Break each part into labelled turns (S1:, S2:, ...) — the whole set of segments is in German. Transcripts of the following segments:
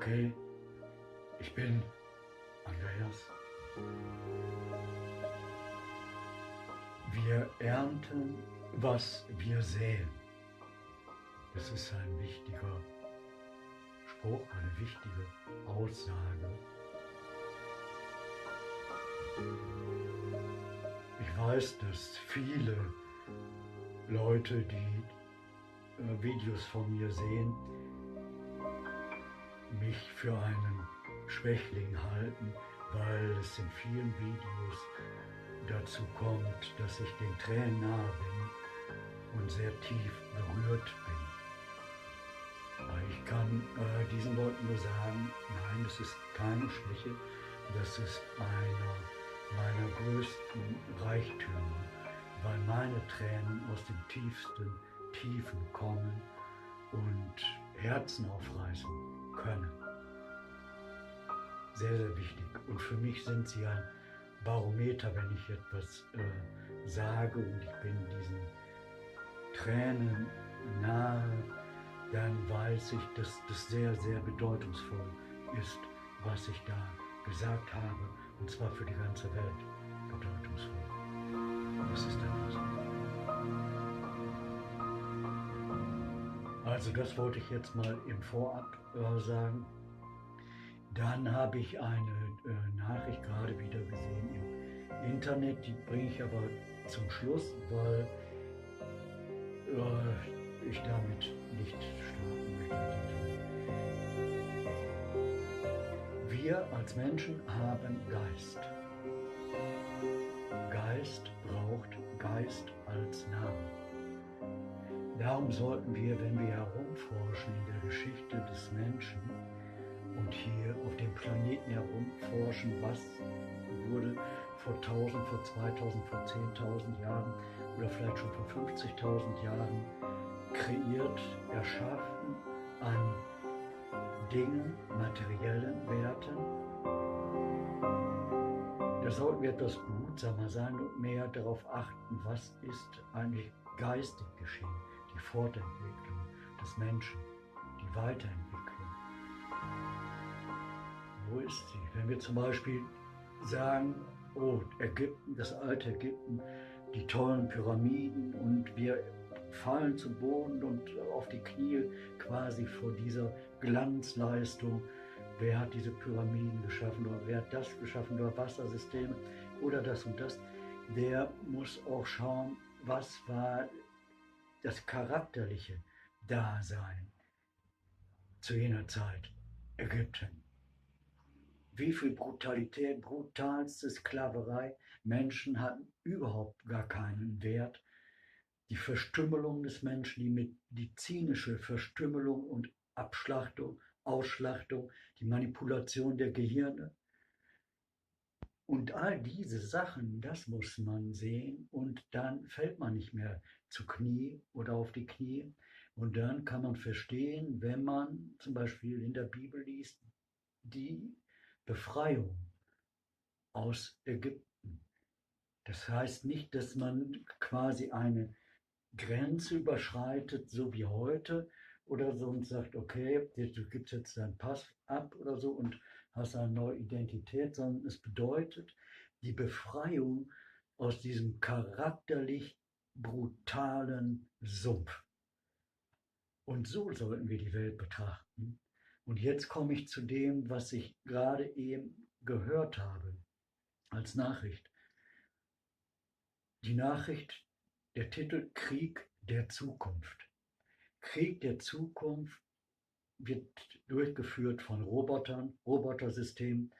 S1: Okay, ich bin Andreas. Wir ernten, was wir säen. Das ist ein wichtiger Spruch, eine wichtige Aussage. Ich weiß, dass viele Leute, die Videos von mir sehen, mich für einen Schwächling halten, weil es in vielen Videos dazu kommt, dass ich den Tränen nahe bin und sehr tief berührt bin. Aber ich kann diesen Leuten nur sagen, nein, das ist keine Schwäche, das ist einer meiner größten Reichtümer, weil meine Tränen aus den tiefsten Tiefen kommen und Herzen aufreißen können. Sehr, sehr wichtig. Und für mich sind sie ein Barometer, wenn ich etwas sage und ich bin diesen Tränen nahe, dann weiß ich, dass das sehr, sehr bedeutungsvoll ist, was ich da gesagt habe, und zwar für die ganze Welt bedeutungsvoll. Das ist dann so. Also das wollte ich jetzt mal im Vorab sagen. Dann habe ich eine Nachricht gerade wieder gesehen im Internet, die bringe ich aber zum Schluss, weil ich damit nicht starten möchte. Wir als Menschen haben Geist. Geist braucht Geist als Namen. Darum sollten wir, wenn wir herumforschen in der Geschichte des Menschen und hier auf dem Planeten herumforschen, was wurde vor 1000, vor 2000, vor 10.000 Jahren oder vielleicht schon vor 50.000 Jahren kreiert, erschaffen an Dingen, materiellen Werten. Da sollten wir etwas behutsamer sein und mehr darauf achten, was ist eigentlich geistig geschehen, die Fortentwicklung des Menschen, die Weiterentwicklung. Wo ist sie? Wenn wir zum Beispiel sagen, oh, Ägypten, das alte Ägypten, die tollen Pyramiden, und wir fallen zu Boden und auf die Knie quasi vor dieser Glanzleistung. Wer hat diese Pyramiden geschaffen oder wer hat das geschaffen oder Wassersysteme oder das und das? Der muss auch schauen, was war das charakterliche Dasein zu jener Zeit, Ägypten. Wie viel Brutalität, brutalste Sklaverei. Menschen hatten überhaupt gar keinen Wert. Die Verstümmelung des Menschen, die medizinische Verstümmelung und Abschlachtung, Ausschlachtung, die Manipulation der Gehirne. Und all diese Sachen, das muss man sehen, und dann fällt man nicht mehr zu Knie oder auf die Knie. Und dann kann man verstehen, wenn man zum Beispiel in der Bibel liest, die Befreiung aus Ägypten. Das heißt nicht, dass man quasi eine Grenze überschreitet, so wie heute, oder so, und sagt, okay, du gibst jetzt deinen Pass ab oder so und hast eine neue Identität, sondern es bedeutet die Befreiung aus diesem charakterlich brutalen Sumpf. Und so sollten wir die Welt betrachten. Und jetzt komme ich zu dem, was ich gerade eben gehört habe als Nachricht. Die Nachricht, der Titel Krieg der Zukunft. Krieg der Zukunft wird durchgeführt von Robotern, Robotersystemen,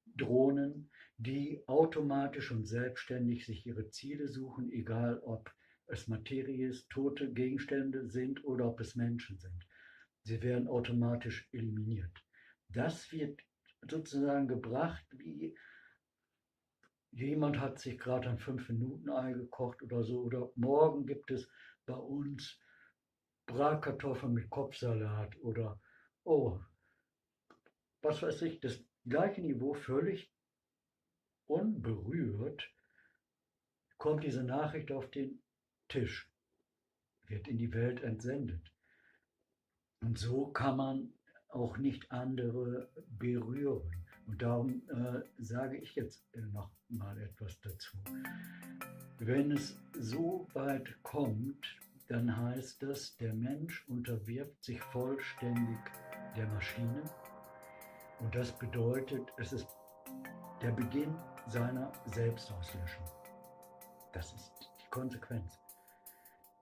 S1: Drohnen, die automatisch und selbstständig sich ihre Ziele suchen, egal ob es Materie ist, tote Gegenstände sind oder ob es Menschen sind. Sie werden automatisch eliminiert. Das wird sozusagen gebracht, wie jemand hat sich gerade ein 5-Minuten-Ei gekocht oder so, oder morgen gibt es bei uns Bratkartoffeln mit Kopfsalat oder, oh, was weiß ich, das gleiche Niveau, völlig unberührt, kommt diese Nachricht auf den Tisch, wird in die Welt entsendet. Und so kann man auch nicht andere berühren. Und darum sage ich jetzt noch mal etwas dazu. Wenn es so weit kommt, dann heißt das, der Mensch unterwirft sich vollständig der Maschine. Und das bedeutet, es ist der Beginn seiner Selbstauslöschung. Das ist die Konsequenz,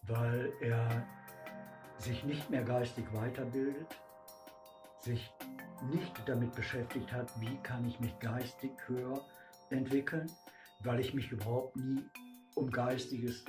S1: weil er sich nicht mehr geistig weiterbildet, sich nicht damit beschäftigt hat, wie kann ich mich geistig höher entwickeln, weil ich mich überhaupt nie um Geistiges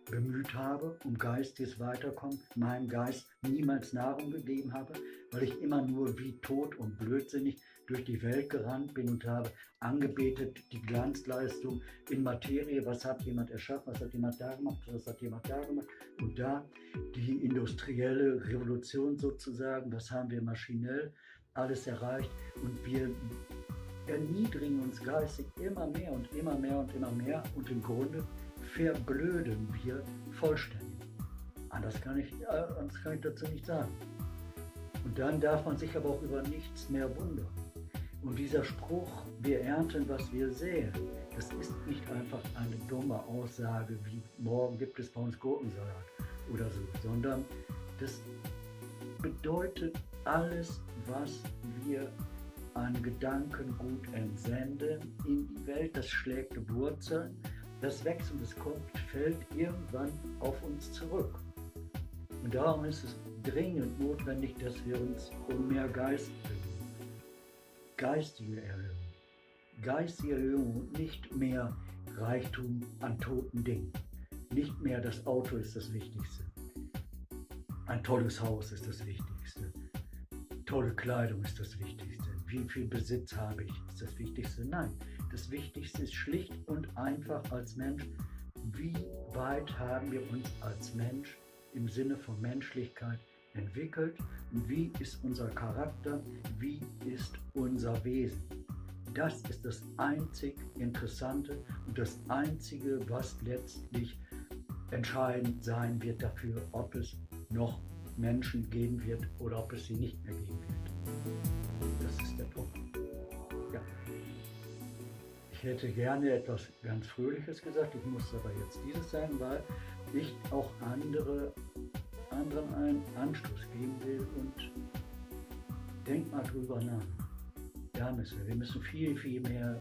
S1: bemüht habe, um geistiges Weiterkommen, meinem Geist niemals Nahrung gegeben habe, weil ich immer nur wie tot und blödsinnig durch die Welt gerannt bin und habe angebetet die Glanzleistung in Materie, was hat jemand erschaffen, was hat jemand da gemacht, was hat jemand da gemacht und da die industrielle Revolution sozusagen, was haben wir maschinell alles erreicht und wir erniedrigen uns geistig immer mehr und immer mehr und immer mehr und im Grunde verblöden wir vollständig. Anders kann ich dazu nicht sagen. Und dann darf man sich aber auch über nichts mehr wundern. Und dieser Spruch, wir ernten, was wir säen, das ist nicht einfach eine dumme Aussage wie morgen gibt es bei uns Gurkensalat oder so, sondern das bedeutet alles, was wir an Gedankengut entsenden in die Welt, das schlägt Wurzeln, das wächst und es kommt, fällt irgendwann auf uns zurück. Und darum ist es dringend notwendig, dass wir uns um mehr Geist bemühen. Geistige Erhöhung. Geistige Erhöhung und nicht mehr Reichtum an toten Dingen. Nicht mehr das Auto ist das Wichtigste. Ein tolles Haus ist das Wichtigste. Tolle Kleidung ist das Wichtigste. Wie viel Besitz habe ich, ist das Wichtigste. Nein, das Wichtigste ist schlicht und einfach als Mensch, wie weit haben wir uns als Mensch im Sinne von Menschlichkeit entwickelt und wie ist unser Charakter, wie ist unser Wesen. Das ist das einzig Interessante und das Einzige, was letztlich entscheidend sein wird dafür, ob es noch Menschen geben wird oder ob es sie nicht mehr geben wird. Das ist der Punkt. Ja. Ich hätte gerne etwas ganz Fröhliches gesagt, ich muss aber jetzt dieses sagen, weil ich auch anderen einen Anstoß geben will und denkt mal drüber nach. Ja, wir müssen viel, viel mehr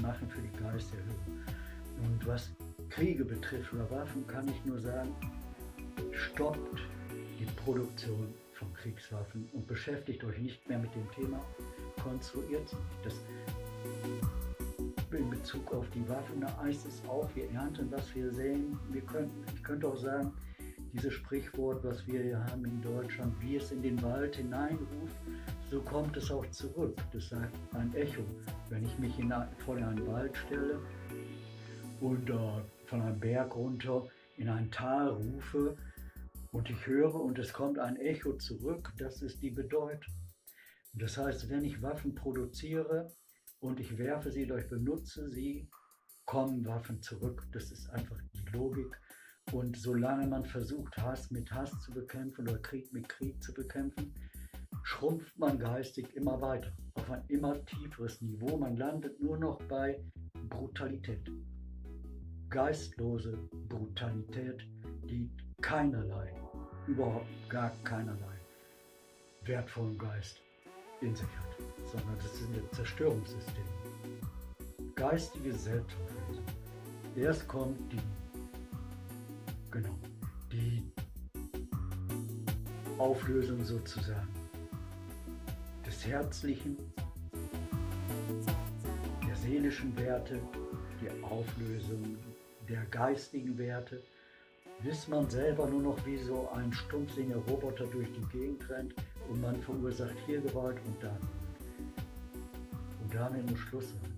S1: machen für die Geisterhöhung. Und was Kriege betrifft oder Waffen, kann ich nur sagen, stoppt die Produktion von Kriegswaffen und beschäftigt euch nicht mehr mit dem Thema, konstruiert sie nicht. Das in Bezug auf die Waffen, da heißt es auch, wir ernten, was wir säen. Ich könnte auch sagen, dieses Sprichwort, was wir hier haben in Deutschland, wie es in den Wald hineinruft, so kommt es auch zurück. Das sagt ein Echo. Wenn ich mich vor einen Wald stelle und von einem Berg runter in ein Tal rufe und ich höre und es kommt ein Echo zurück, das ist die Bedeutung. Das heißt, wenn ich Waffen produziere und ich werfe sie oder ich benutze sie, kommen Waffen zurück. Das ist einfach die Logik. Und solange man versucht, Hass mit Hass zu bekämpfen oder Krieg mit Krieg zu bekämpfen, schrumpft man geistig immer weiter, auf ein immer tieferes Niveau. Man landet nur noch bei Brutalität. Geistlose Brutalität, die keinerlei, überhaupt gar keinerlei wertvollen Geist in sich hat, sondern das ist ein Zerstörungssystem. Geistige Selbstauflösung. Erst kommt die Auflösung sozusagen des Herzlichen, der seelischen Werte, die Auflösung der geistigen Werte, bis man selber nur noch wie so ein stumpfsinniger Roboter durch die Gegend rennt und man verursacht hier Gewalt und dann. Und damit muss Schluss sein.